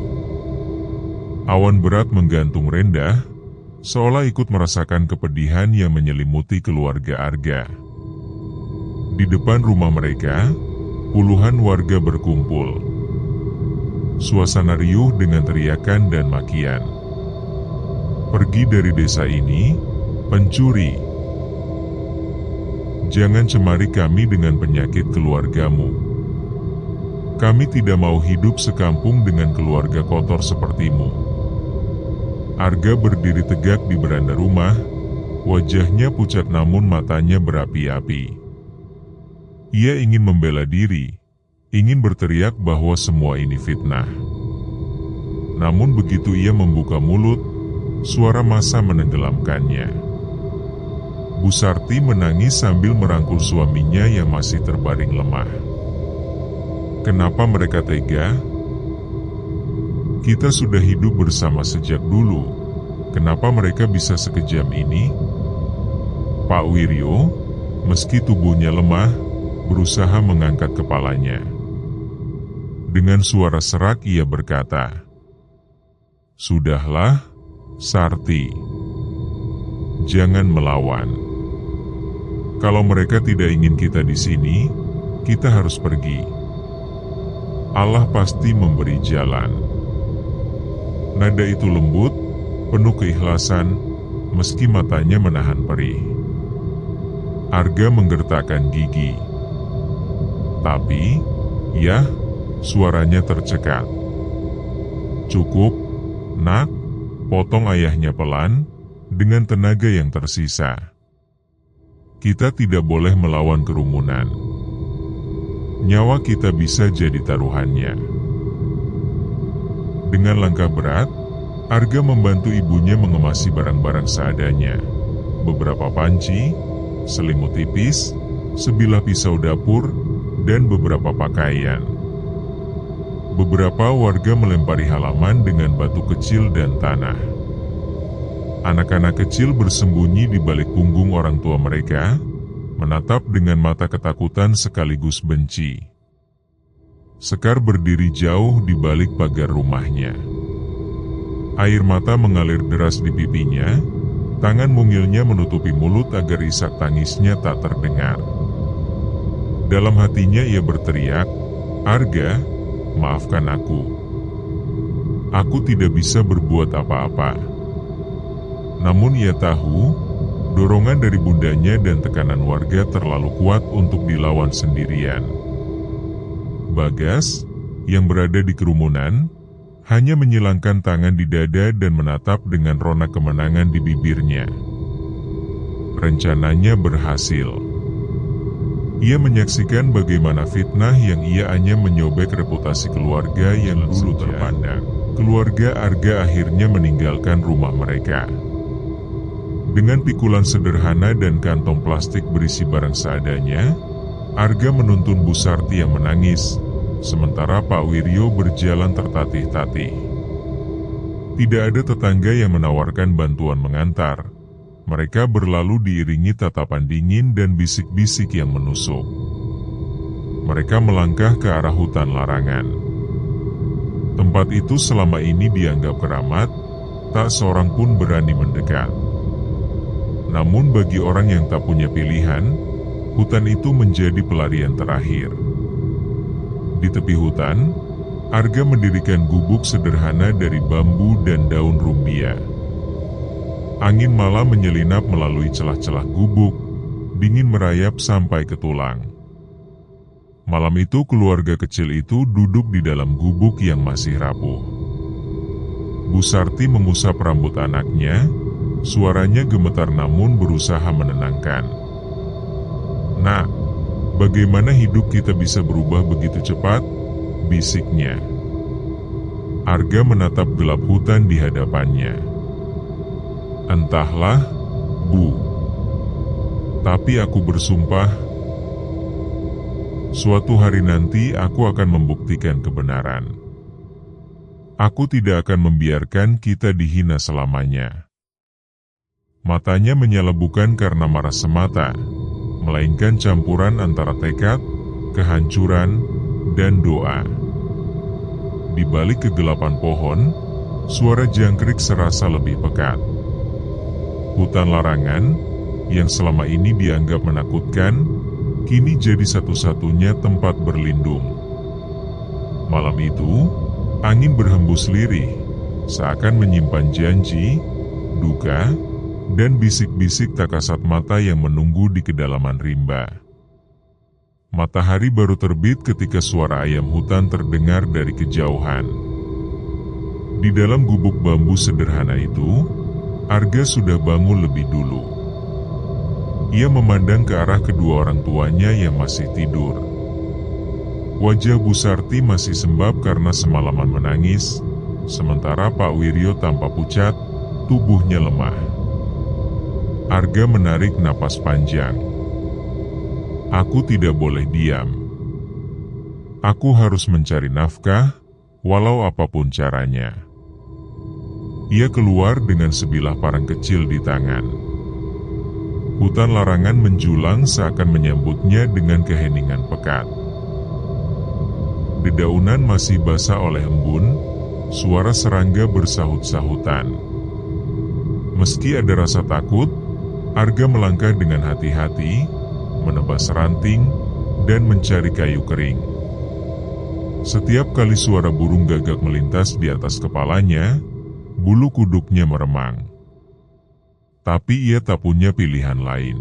Awan berat menggantung rendah, seolah ikut merasakan kepedihan yang menyelimuti keluarga Arga. Di depan rumah mereka, puluhan warga berkumpul. Suasana riuh dengan teriakan dan makian. "Pergi dari desa ini, pencuri! Jangan cemari kami dengan penyakit keluargamu. Kami tidak mau hidup sekampung dengan keluarga kotor sepertimu." Arga berdiri tegak di beranda rumah, wajahnya pucat namun matanya berapi-api. Ia ingin membela diri, ingin berteriak bahwa semua ini fitnah. Namun begitu ia membuka mulut, suara massa menenggelamkannya. Bu Sarti menangis sambil merangkul suaminya yang masih terbaring lemah. "Kenapa mereka tega? Kita sudah hidup bersama sejak dulu. Kenapa mereka bisa sekejam ini?" "Pak Wiryo, Meski tubuhnya lemah, berusaha mengangkat kepalanya. Dengan suara serak ia berkata, "Sudahlah, Sarti. Jangan melawan. Kalau mereka tidak ingin kita di sini, kita harus pergi. Allah pasti memberi jalan." Nada itu lembut, penuh keikhlasan, meski matanya menahan perih. Arga menggertakkan gigi. Tapi, ya, suaranya tercekat. "Cukup, nak," potong ayahnya pelan, dengan tenaga yang tersisa. "Kita tidak boleh melawan kerumunan. Nyawa kita bisa jadi taruhannya." Dengan langkah berat, Arga membantu ibunya mengemasi barang-barang seadanya. Beberapa panci, selimut tipis, sebilah pisau dapur, dan beberapa pakaian. Beberapa warga melempari halaman dengan batu kecil dan tanah. Anak-anak kecil bersembunyi di balik punggung orang tua mereka, menatap dengan mata ketakutan sekaligus benci. Sekar berdiri jauh di balik pagar rumahnya. Air mata mengalir deras di pipinya, tangan mungilnya menutupi mulut agar isak tangisnya tak terdengar. Dalam hatinya ia berteriak, "Arga, maafkan aku. Aku tidak bisa berbuat apa-apa." Namun ia tahu, dorongan dari bundanya dan tekanan warga terlalu kuat untuk dilawan sendirian. Bagas, yang berada di kerumunan, hanya menyilangkan tangan di dada dan menatap dengan rona kemenangan di bibirnya. Rencananya berhasil. Ia menyaksikan bagaimana fitnah yang ia hanya menyobek reputasi keluarga yang dulu terpandang. Keluarga Arga akhirnya meninggalkan rumah mereka. Dengan pikulan sederhana dan kantong plastik berisi barang seadanya, Arga menuntun Bu Sarti yang menangis, sementara Pak Wiryo berjalan tertatih-tatih. Tidak ada tetangga yang menawarkan bantuan mengantar. Mereka berlalu diiringi tatapan dingin dan bisik-bisik yang menusuk. Mereka melangkah ke arah hutan larangan. Tempat itu selama ini dianggap keramat, tak seorang pun berani mendekat. Namun bagi orang yang tak punya pilihan, hutan itu menjadi pelarian terakhir. Di tepi hutan, Arga mendirikan gubuk sederhana dari bambu dan daun rumbia. Angin malam menyelinap melalui celah-celah gubuk, dingin merayap sampai ke tulang. Malam itu keluarga kecil itu duduk di dalam gubuk yang masih rapuh. Bu Sarti mengusap rambut anaknya, suaranya gemetar namun berusaha menenangkan. "Nak, bagaimana hidup kita bisa berubah begitu cepat?" bisiknya. Arga menatap gelap hutan di hadapannya. "Entahlah, Bu. Tapi aku bersumpah, suatu hari nanti aku akan membuktikan kebenaran. Aku tidak akan membiarkan kita dihina selamanya." Matanya menyala bukan karena marah semata, melainkan campuran antara tekad, kehancuran, dan doa. Di balik kegelapan pohon, suara jangkrik serasa lebih pekat. Hutan larangan, yang selama ini dianggap menakutkan, kini jadi satu-satunya tempat berlindung. Malam itu, angin berhembus lirih, seakan menyimpan janji, duka, dan bisik-bisik tak kasat mata yang menunggu di kedalaman rimba. Matahari baru terbit ketika suara ayam hutan terdengar dari kejauhan. Di dalam gubuk bambu sederhana itu, Arga sudah bangun lebih dulu. Ia memandang ke arah kedua orang tuanya yang masih tidur. Wajah Bu Sarti masih sembab karena semalaman menangis, sementara Pak Wiryo tampak pucat, tubuhnya lemah. Arga menarik napas panjang. "Aku tidak boleh diam. Aku harus mencari nafkah, walau apapun caranya." Ia keluar dengan sebilah parang kecil di tangan. Hutan larangan menjulang seakan menyambutnya dengan keheningan pekat. Dedaunan masih basah oleh embun, suara serangga bersahut-sahutan. Meski ada rasa takut, Arga melangkah dengan hati-hati, menebas ranting, dan mencari kayu kering. Setiap kali suara burung gagak melintas di atas kepalanya, bulu kuduknya meremang. Tapi ia tak punya pilihan lain.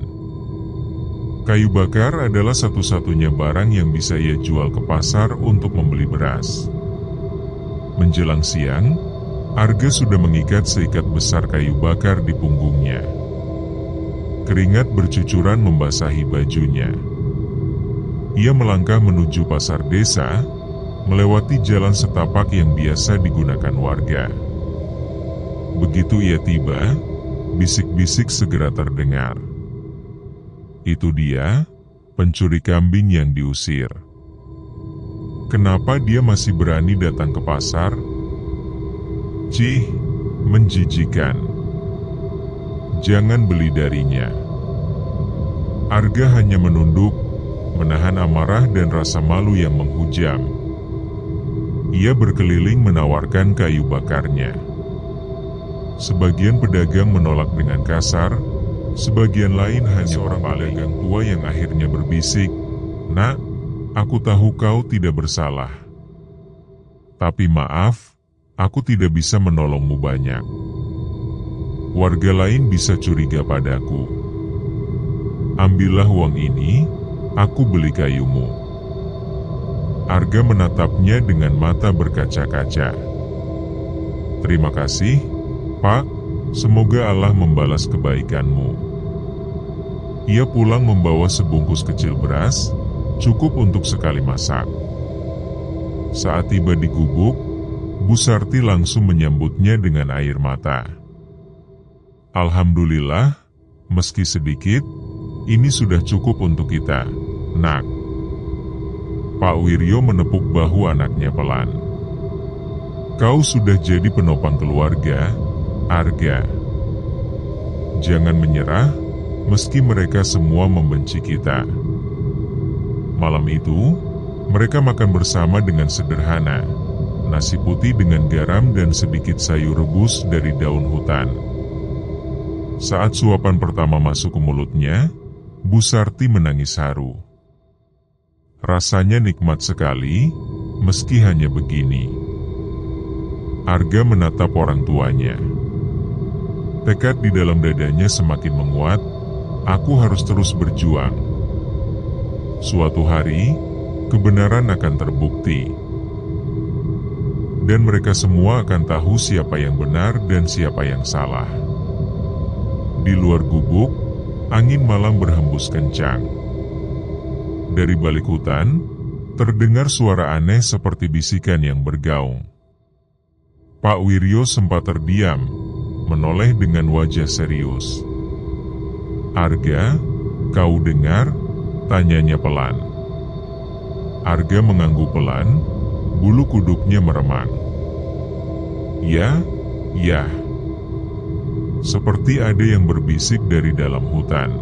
Kayu bakar adalah satu-satunya barang yang bisa ia jual ke pasar untuk membeli beras. Menjelang siang, Arga sudah mengikat seikat besar kayu bakar di punggungnya. Keringat bercucuran membasahi bajunya. Ia melangkah menuju pasar desa, melewati jalan setapak yang biasa digunakan warga. Begitu ia tiba, bisik-bisik segera terdengar. Itu dia, pencuri kambing yang diusir. Kenapa dia masih berani datang ke pasar? Cih, menjijikan. Jangan beli darinya. Arga hanya menunduk, menahan amarah dan rasa malu yang menghujam. Ia berkeliling menawarkan kayu bakarnya. Sebagian pedagang menolak dengan kasar, sebagian lain hanya orang pedagang tua yang akhirnya berbisik, "Nak, aku tahu kau tidak bersalah. Tapi maaf, aku tidak bisa menolongmu banyak. Warga lain bisa curiga padaku. Ambillah uang ini, aku beli kayumu." Arga menatapnya dengan mata berkaca-kaca. "Terima kasih, Pak. Semoga Allah membalas kebaikanmu." Ia pulang membawa sebungkus kecil beras, cukup untuk sekali masak. Saat tiba di gubuk, Bu Sarti langsung menyambutnya dengan air mata. "Alhamdulillah, meski sedikit, ini sudah cukup untuk kita, Nak." Pak Wiryo menepuk bahu anaknya pelan. "Kau sudah jadi penopang keluarga, Arga. Jangan menyerah, meski mereka semua membenci kita." Malam itu, mereka makan bersama dengan sederhana, nasi putih dengan garam dan sedikit sayur rebus dari daun hutan. Saat suapan pertama masuk ke mulutnya, Bu Sarti menangis haru. Rasanya nikmat sekali, meski hanya begini. Arga menatap orang tuanya. Tekad di dalam dadanya semakin menguat. Aku harus terus berjuang. Suatu hari, kebenaran akan terbukti. Dan mereka semua akan tahu siapa yang benar dan siapa yang salah. Di luar gubuk, angin malam berhembus kencang. Dari balik hutan, terdengar suara aneh seperti bisikan yang bergaung. Pak Wiryo sempat terdiam, menoleh dengan wajah serius. "Arga, kau dengar?" tanyanya pelan. Arga mengangguk pelan, bulu kuduknya meremang. "Ya, ya." Seperti ada yang berbisik dari dalam hutan.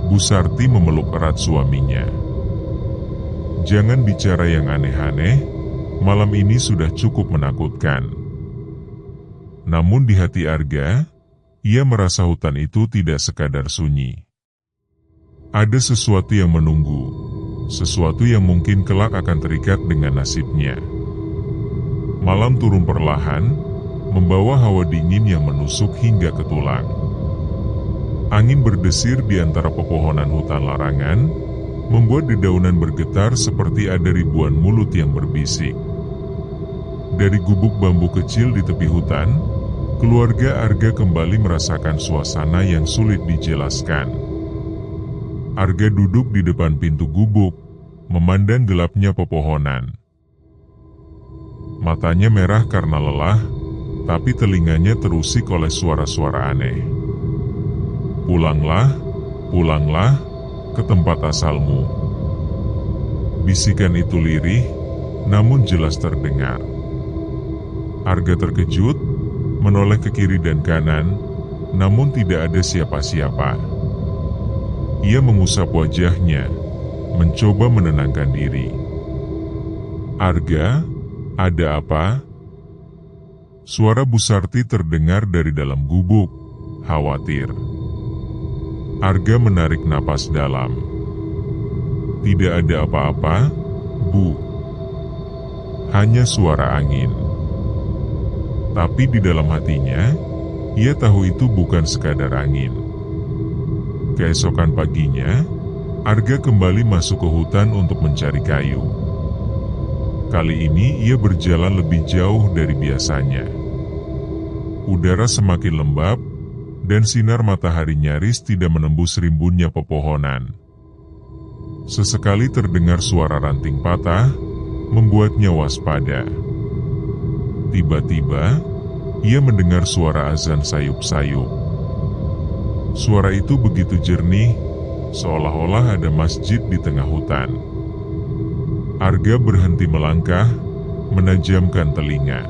Bu Sarti memeluk erat suaminya. "Jangan bicara yang aneh-aneh, malam ini sudah cukup menakutkan." Namun di hati Arga, ia merasa hutan itu tidak sekadar sunyi. Ada sesuatu yang menunggu, sesuatu yang mungkin kelak akan terikat dengan nasibnya. Malam turun perlahan, membawa hawa dingin yang menusuk hingga ke tulang. Angin berdesir di antara pepohonan hutan larangan, membuat dedaunan bergetar seperti ada ribuan mulut yang berbisik. Dari gubuk bambu kecil di tepi hutan, keluarga Arga kembali merasakan suasana yang sulit dijelaskan. Arga duduk di depan pintu gubuk, memandang gelapnya pepohonan. Matanya merah karena lelah, tapi telinganya terusik oleh suara-suara aneh. "Pulanglah, pulanglah ke tempat asalmu." Bisikan itu lirih, namun jelas terdengar. Arga terkejut, menoleh ke kiri dan kanan, namun tidak ada siapa-siapa. Ia mengusap wajahnya, mencoba menenangkan diri. "Arga, ada apa?" Suara Bu Sarti terdengar dari dalam gubuk, khawatir. Arga menarik napas dalam. "Tidak ada apa-apa, Bu. Hanya suara angin." Tapi di dalam hatinya, ia tahu itu bukan sekadar angin. Keesokan paginya, Arga kembali masuk ke hutan untuk mencari kayu. Kali ini ia berjalan lebih jauh dari biasanya. Udara semakin lembab, dan sinar matahari nyaris tidak menembus rimbunnya pepohonan. Sesekali terdengar suara ranting patah, membuatnya waspada. Tiba-tiba, ia mendengar suara azan sayup-sayup. Suara itu begitu jernih, seolah-olah ada masjid di tengah hutan. Arga berhenti melangkah, menajamkan telinga.